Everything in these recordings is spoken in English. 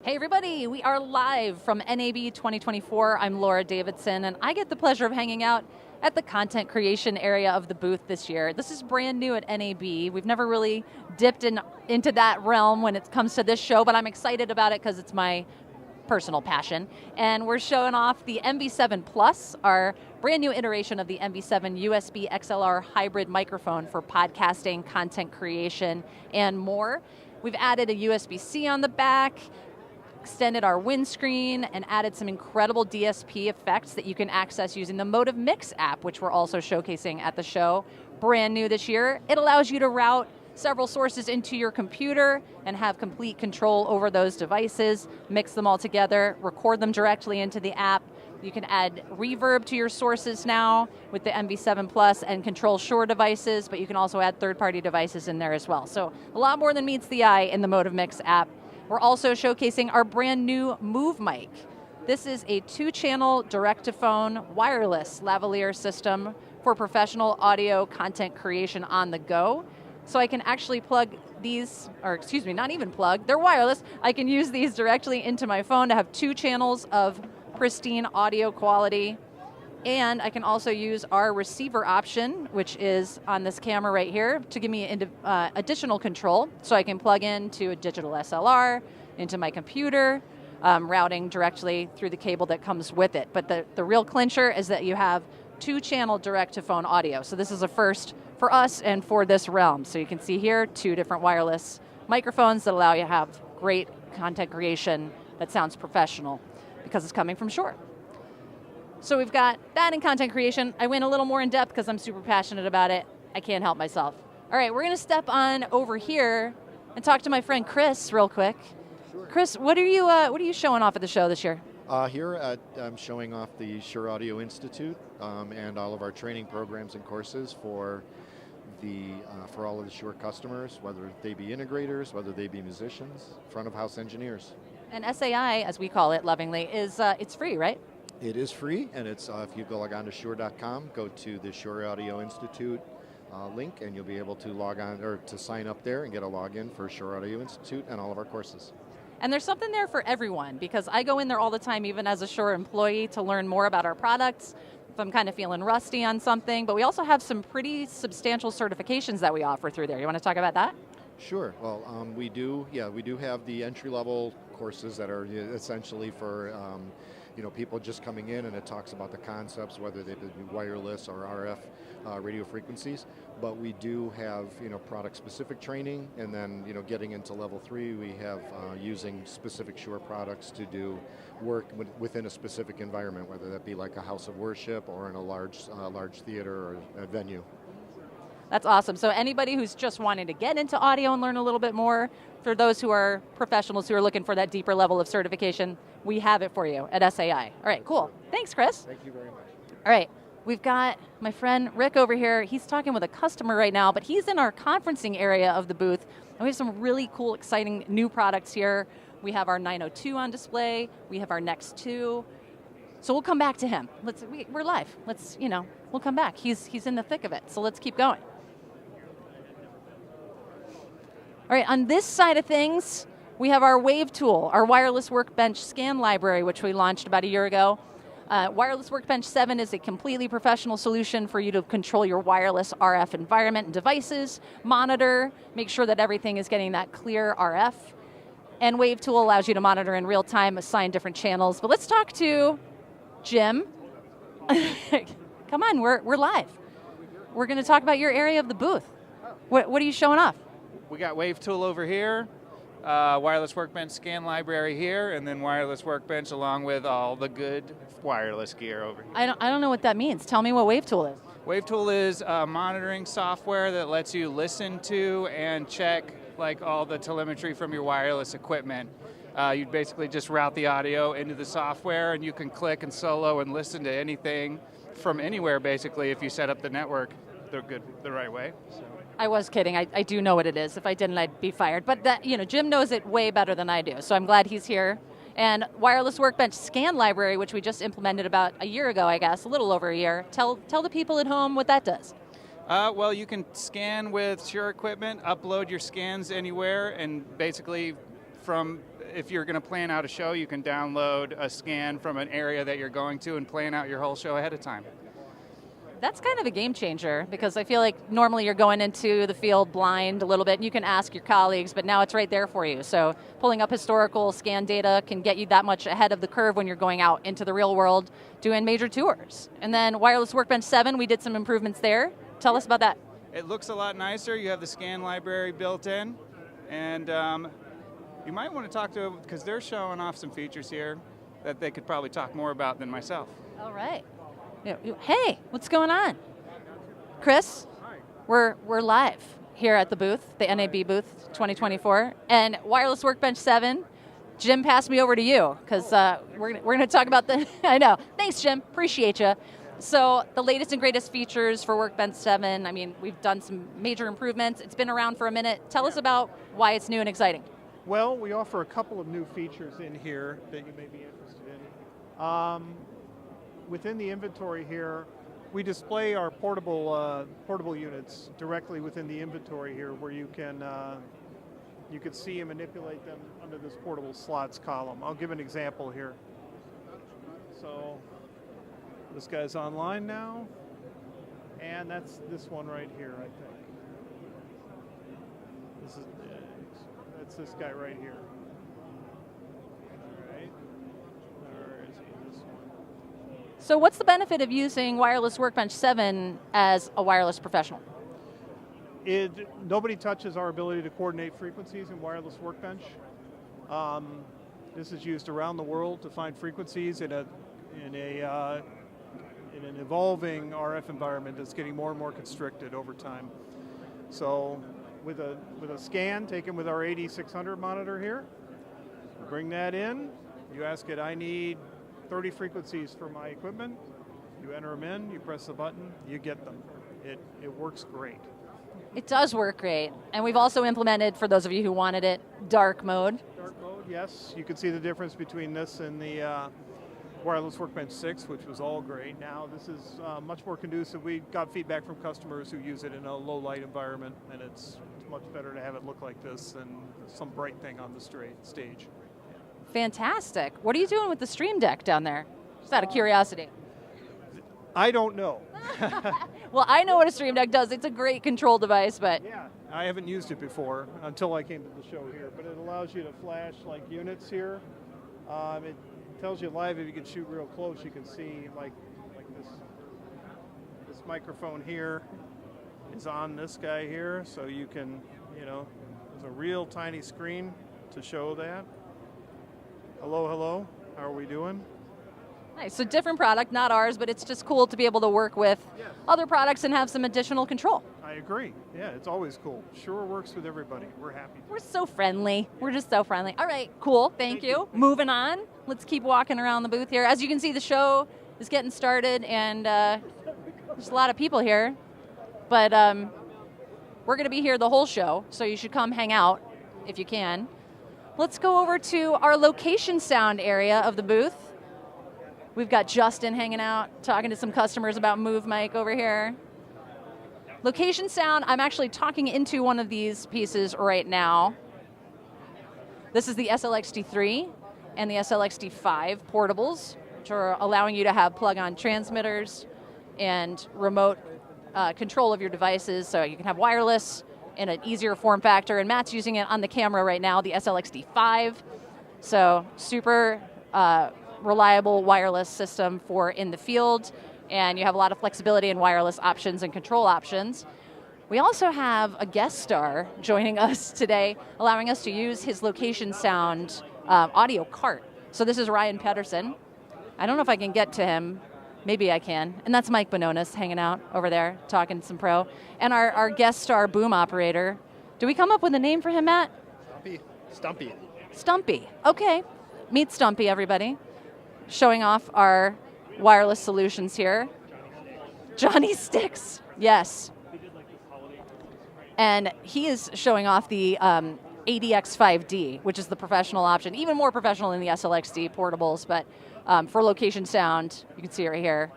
Hey everybody, we are live from NAB 2024. I'm Laura Davidson, and I get the pleasure of hanging out at the content creation area of the booth this year. This is brand new at NAB. We've never really dipped into that realm when it comes to this show, but I'm excited about it because it's my personal passion. And we're showing off the MV7 Plus, our brand new iteration of the MV7 USB XLR hybrid microphone for podcasting, content creation, and more. We've added a USB-C on the back, extended our windscreen, and added some incredible DSP effects that you can access using the Motive Mix app, which we're also showcasing at the show. Brand new this year. It allows you to route several sources into your computer and have complete control over those devices, mix them all together, record them directly into the app. You can add reverb to your sources now with the MV7 Plus and control Shure devices, but you can also add third-party devices in there as well. So a lot more than meets the eye in the Motive Mix app. We're also showcasing our brand new Move mic. This is a 2-channel direct-to-phone wireless lavalier system for professional audio content creation on the go. So I can actually plug these, or excuse me, not even plug, they're wireless. I can use these directly into my phone to have 2 channels of pristine audio quality. And I can also use our receiver option, which is on this camera right here, to give me additional control. So I can plug into a digital SLR, into my computer, routing directly through the cable that comes with it. But the real clincher is that you have 2-channel direct-to-phone audio. So this is a first for us and for this realm. So you can see here 2 different wireless microphones that allow you to have great content creation that sounds professional because it's coming from Shure. So we've got that in content creation. I went a little more in depth because I'm super passionate about it. I can't help myself. All right, we're going to step on over here and talk to my friend Chris real quick. Sure. Chris, what are you showing off at the show this year? I'm showing off the Shure Audio Institute and all of our training programs and courses for all of the Shure customers, whether they be integrators, whether they be musicians, front of house engineers. And SAI, as we call it lovingly, is it's free, right? It is free, and it's if you go log on to Shure.com, go to the Shure Audio Institute link, and you'll be able to log on or to sign up there and get a login for Shure Audio Institute and all of our courses. And there's something there for everyone, because I go in there all the time, even as a Shure employee, to learn more about our products, if I'm kind of feeling rusty on something, but we also have some pretty substantial certifications that we offer through there. You want to talk about that? Sure. Well, we do have the entry-level courses that are essentially for people just coming in, and it talks about the concepts, whether they be wireless or RF radio frequencies. But we do have product-specific training, and then getting into level 3, we have using specific Shure products to do work within a specific environment, whether that be like a house of worship or in a large theater or a venue. That's awesome. So anybody who's just wanting to get into audio and learn a little bit more, for those who are professionals who are looking for that deeper level of certification, we have it for you at SAI. All right, cool. Thanks, Chris. Thank you very much. All right, we've got my friend Rick over here. He's talking with a customer right now, but he's in our conferencing area of the booth, and we have some really cool, exciting new products here. We have our 902 on display. We have our Next 2. So we'll come back to him. We're live. We'll come back. He's in the thick of it, so let's keep going. All right, on this side of things, we have our Wave tool, our wireless workbench scan library, which we launched about a year ago. Wireless Workbench 7 is a completely professional solution for you to control your wireless RF environment and devices, monitor, make sure that everything is getting that clear RF. And Wave tool allows you to monitor in real time, assign different channels. But let's talk to Jim. Come on, we're live. We're going to talk about your area of the booth. What are you showing off? We got Wave tool over here, wireless workbench scan library here, and then wireless workbench along with all the good wireless gear over here. I don't know what that means. Tell me what Wave tool is. Wave tool is monitoring software that lets you listen to and check all the telemetry from your wireless equipment. You basically just route the audio into the software, and you can click and solo and listen to anything from anywhere, basically, if you set up the network the right way. So. I was kidding. I do know what it is. If I didn't, I'd be fired. But Jim knows it way better than I do, so I'm glad he's here. And Wireless Workbench Scan Library, which we just implemented about a year ago, I guess, a little over a year. Tell the people at home what that does. Well, you can scan with Shure equipment, upload your scans anywhere, and basically from if you're going to plan out a show, you can download a scan from an area that you're going to and plan out your whole show ahead of time. That's kind of a game changer, because I feel like normally you're going into the field blind a little bit and you can ask your colleagues, but now it's right there for you. So pulling up historical scan data can get you that much ahead of the curve when you're going out into the real world doing major tours. And then Wireless Workbench 7, we did some improvements there. Tell us about that. It looks a lot nicer. You have the scan library built in, and you might want to talk to them because they're showing off some features here that they could probably talk more about than myself. All right. Hey, what's going on? Chris, we're live here at the booth, the NAB booth 2024, and Wireless Workbench 7. Jim passed me over to you because we're going to talk about the, I know. Thanks, Jim. Appreciate you. So the latest and greatest features for Workbench 7, I mean, we've done some major improvements. It's been around for a minute. Tell us about why it's new and exciting. Well, we offer a couple of new features in here that you may be interested in. Within the inventory here, we display our portable units directly within the inventory here, where you can see and manipulate them under this portable slots column. I'll give an example here. So this guy's online now, and that's this one right here, I think. That's this guy right here. All right. Where is he? This one. So what's the benefit of using Wireless Workbench 7 as a wireless professional? Nobody touches our ability to coordinate frequencies in Wireless Workbench. This is used around the world to find frequencies in an evolving RF environment that's getting more and more constricted over time. So with a scan taken with our 8600 monitor here, you bring that in, you ask it, I need 30 frequencies for my equipment, you enter them in, you press the button, you get them. It works great. It does work great. And we've also implemented, for those of you who wanted it, dark mode. Dark mode, yes. You can see the difference between this and the Wireless Workbench 6, which was all great. Now this is much more conducive. We got feedback from customers who use it in a low light environment, and it's much better to have it look like this than some bright thing on the stage. Fantastic. What are you doing with the Stream Deck down there? Just out of curiosity. I don't know. Well, I know what a Stream Deck does. It's a great control device, but... Yeah, I haven't used it before until I came to the show here, but it allows you to flash like units here. It tells you live if you can shoot real close, you can see like this microphone here is on this guy here, so you can, there's a real tiny screen to show that. Hello, how are we doing? Nice, so different product, not ours, but it's just cool to be able to work with other products and have some additional control. I agree, yeah, it's always cool. Sure works with everybody, we're happy. We're so friendly, we're just so friendly. All right, cool, thank you. Moving on, let's keep walking around the booth here. As you can see, the show is getting started, and there's a lot of people here, but we're gonna be here the whole show, so you should come hang out if you can. Let's go over to our location sound area of the booth. We've got Justin hanging out, talking to some customers about Move Mic over here. Location sound, I'm actually talking into one of these pieces right now. This is the SLXD3 and the SLXD5 portables, which are allowing you to have plug-on transmitters and remote control of your devices, so you can have wireless in an easier form factor, and Matt's using it on the camera right now, the SLXD5. So super reliable wireless system for in the field, and you have a lot of flexibility in wireless options and control options. We also have a guest star joining us today, allowing us to use his location sound audio cart. So this is Ryan Pedersen. I don't know if I can get to him. Maybe I can. And that's Mike Bononis hanging out over there, talking some pro. And our guest star boom operator. Do we come up with a name for him, Matt? Stumpy. Stumpy. Okay. Meet Stumpy, everybody. Showing off our wireless solutions here. Johnny Sticks. Yes. And he is showing off the ADX5D, which is the professional option, even more professional than the SLXD portables, but for location sound, you can see it right here.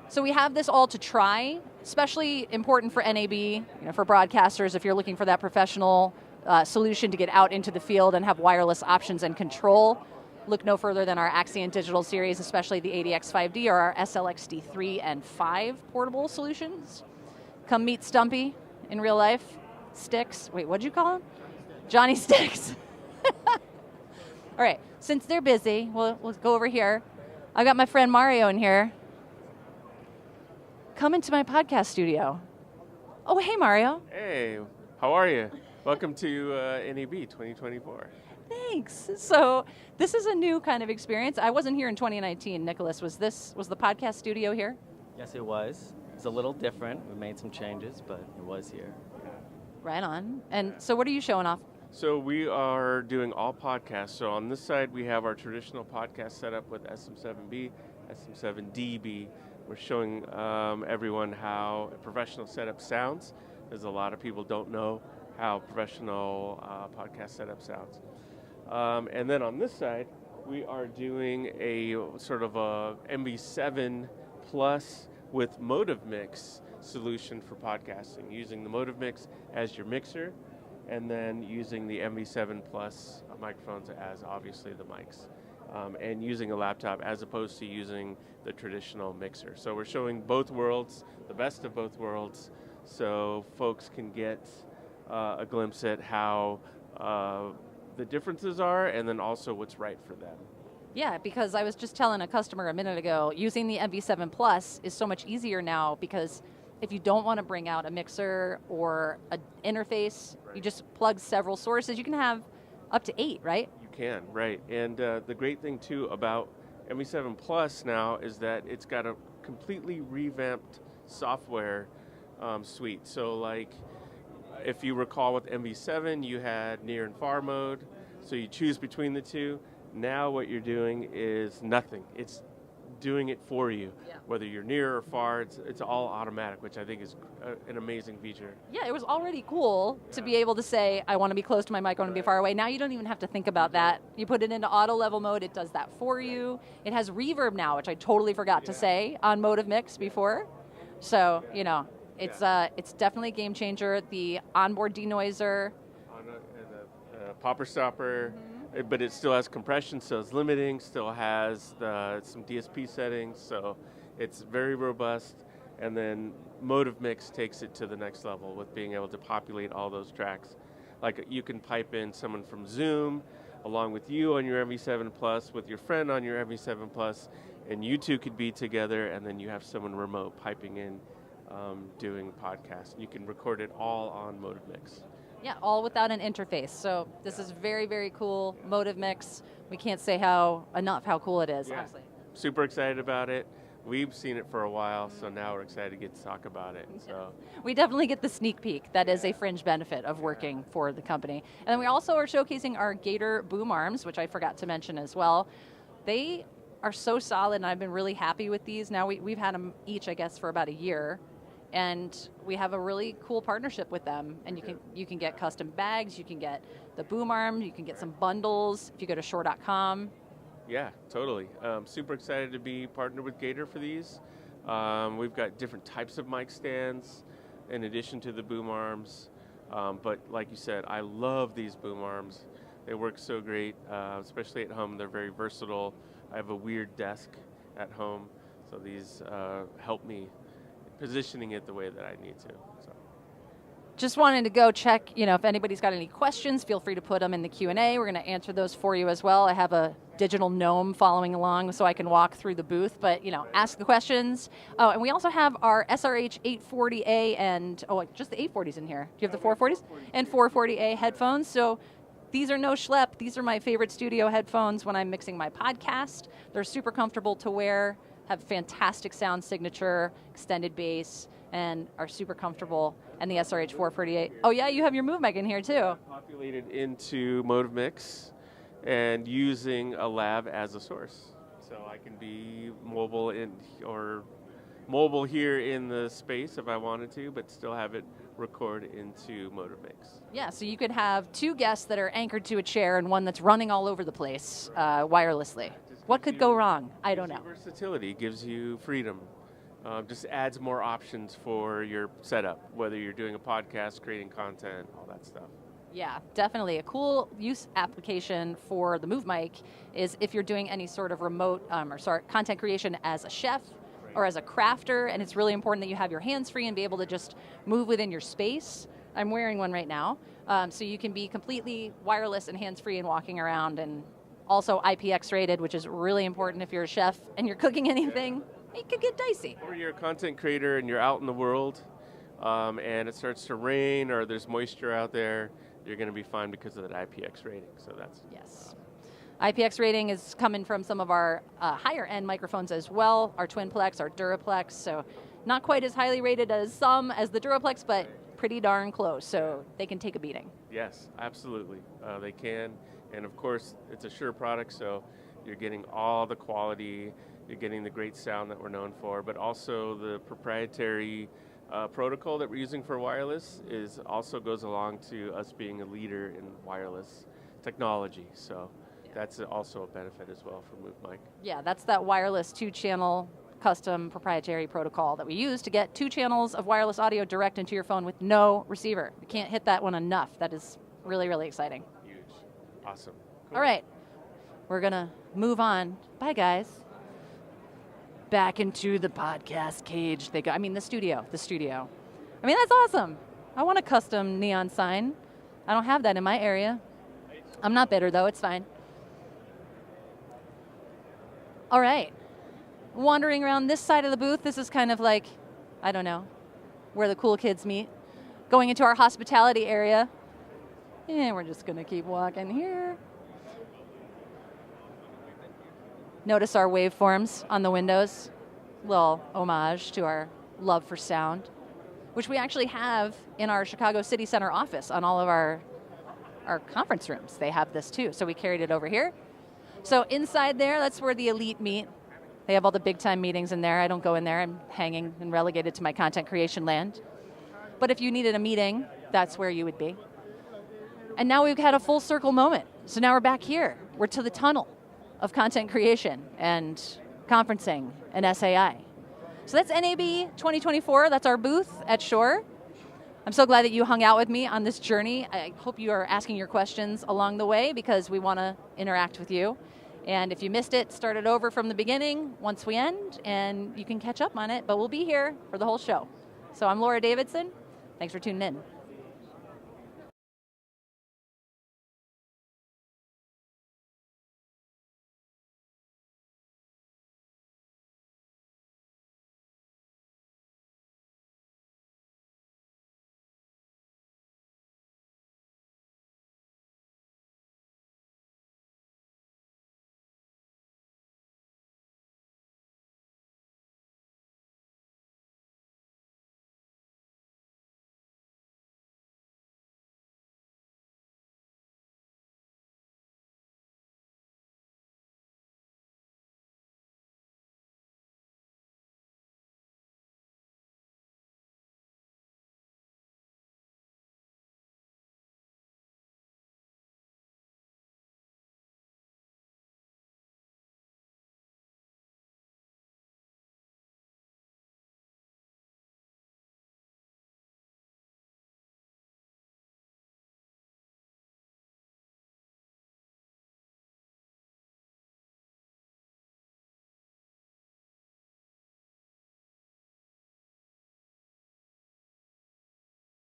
So we have this all to try, especially important for NAB, for broadcasters if you're looking for that professional solution to get out into the field and have wireless options and control, look no further than our Axient Digital series, especially the ADX5D or our SLXD3 and 5 portable solutions. Come meet Stumpy in real life. Sticks. Wait, what'd you call him? Johnny Sticks. All right, since they're busy, we'll go over here. I got my friend Mario in here. Come into my podcast studio. Oh, hey, Mario. Hey, how are you? Welcome to NAB 2024. Thanks. So this is a new kind of experience. I wasn't here in 2019. Nicholas, was the podcast studio here? Yes, it was. It's a little different. We made some changes, but it was here. Right on. And so what are you showing off? So we are doing all podcasts. So on this side, we have our traditional podcast setup with SM7B, SM7DB. We're showing everyone how a professional setup sounds, as a lot of people don't know how professional podcast setup sounds. And then on this side, we are doing a sort of a MV7 Plus with Motive Mix solution for podcasting, using the Motive Mix as your mixer, and then using the MV7 Plus microphones as obviously the mics, and using a laptop as opposed to using the traditional mixer. So we're showing both worlds, the best of both worlds, so folks can get a glimpse at how the differences are, and then also what's right for them. Yeah, because I was just telling a customer a minute ago, using the MV7 Plus is so much easier now, because if you don't want to bring out a mixer or an interface, you just plug several sources. You can have up to 8, right? You can, right. And the great thing too about MV7 Plus now is that it's got a completely revamped software suite. So like, if you recall with MV7, you had near and far mode, so you choose between the two. Now what you're doing is nothing. It's doing it for you. Yeah. Whether you're near or far, it's all automatic, which I think is an amazing feature. Yeah, it was already cool to be able to say, I want to be close to my mic, I want to be far away. Now you don't even have to think about that. You put it into auto level mode, it does that for you. It has reverb now, which I totally forgot to say on Motive Mix before. So, you know, it's definitely a game changer. The onboard denoiser. On a popper stopper, but it still has compression, still has limiting, still has some DSP settings, so it's very robust. And then Motive Mix takes it to the next level with being able to populate all those tracks. Like you can pipe in someone from Zoom, along with you on your MV7 Plus, with your friend on your MV7 Plus, and you two could be together, and then you have someone remote piping in, doing podcasts. You can record it all on Motive Mix. Yeah, all without an interface. So this is very, very cool. Motive Mix. We can't say enough how cool it is, honestly. Super excited about it. We've seen it for a while, so now we're excited to get to talk about it. So we definitely get the sneak peek. That is a fringe benefit of working for the company. And then we also are showcasing our Gator boom arms, which I forgot to mention as well. They are so solid, and I've been really happy with these. Now we've had them each, I guess, for about a year. And we have a really cool partnership with them, and you can get custom bags, you can get the boom arm, you can get some bundles if you go to Shure.com. Yeah, totally. Super excited to be partnered with Gator for these. We've got different types of mic stands in addition to the boom arms. But like you said, I love these boom arms. They work so great, especially at home. They're very versatile. I have a weird desk at home, so these help me positioning it the way that I need to. So. Just wanted to go check, if anybody's got any questions, feel free to put them in the Q&A. We're going to answer those for you as well. I have a digital gnome following along so I can walk through the booth, but, ask the questions. Oh, and we also have our SRH 840A and, just the 840s in here. Do you have the 440s? And 440A headphones. So these are no schlep. These are my favorite studio headphones when I'm mixing my podcast. They're super comfortable to wear, have fantastic sound signature, extended bass, and are super comfortable. And the SRH 448. Oh yeah, you have your Move Mic in here too. Populated into Motive Mix and using a lab as a source. So I can be mobile here in the space if I wanted to, but still have it record into Motive Mix. Yeah, so you could have 2 guests that are anchored to a chair and one that's running all over the place wirelessly. What could go wrong? I don't know. Versatility gives you freedom. Just adds more options for your setup, whether you're doing a podcast, creating content, all that stuff. Yeah, definitely. A cool use application for the Move Mic is if you're doing any sort of remote content creation as a chef or as a crafter, and it's really important that you have your hands free and be able to just move within your space. I'm wearing one right now, so you can be completely wireless and hands free and walking around, and also IPX rated, which is really important if you're a chef and you're cooking anything. It could get dicey. Or you're a content creator and you're out in the world, and it starts to rain or there's moisture out there, you're going to be fine because of that IPX rating. So that's Yes. IPX rating is coming from some of our higher end microphones as well, our Twinplex, our Duraplex, so not quite as highly rated as the Duraplex, but pretty darn close, so they can take a beating. Yes, absolutely. They can. And of course, it's a Shure product, so you're getting all the quality, you're getting the great sound that we're known for, but also the proprietary protocol that we're using for wireless also goes along to us being a leader in wireless technology. So that's also a benefit as well for Move Mic. Yeah, that's that wireless 2-channel custom proprietary protocol that we use to get 2 channels of wireless audio direct into your phone with no receiver. You can't hit that one enough. That is really, really exciting. Huge. Awesome. Cool. All right, we're gonna move on. Bye, guys. Back into the podcast cage. The studio. I mean, that's awesome. I want a custom neon sign. I don't have that in my area. I'm not bitter, though. It's fine. All right. Wandering around this side of the booth, this is kind of like, I don't know, where the cool kids meet. Going into our hospitality area. And we're just going to keep walking here. Notice our waveforms on the windows. Little homage to our love for sound, which we actually have in our Chicago City Center office on all of our conference rooms. They have this too, so we carried it over here. So inside there, that's where the elite meet. They have all the big time meetings in there. I don't go in there. I'm hanging and relegated to my content creation land. But if you needed a meeting, that's where you would be. And now we've had a full circle moment. So now we're back here. We're to the tunnel of content creation and conferencing and SAI. So that's NAB 2024. That's our booth at Shure. I'm so glad that you hung out with me on this journey. I hope you are asking your questions along the way because we want to interact with you. And if you missed it, start it over from the beginning once we end, and you can catch up on it. But we'll be here for the whole show. So I'm Laura Davidson. Thanks for tuning in.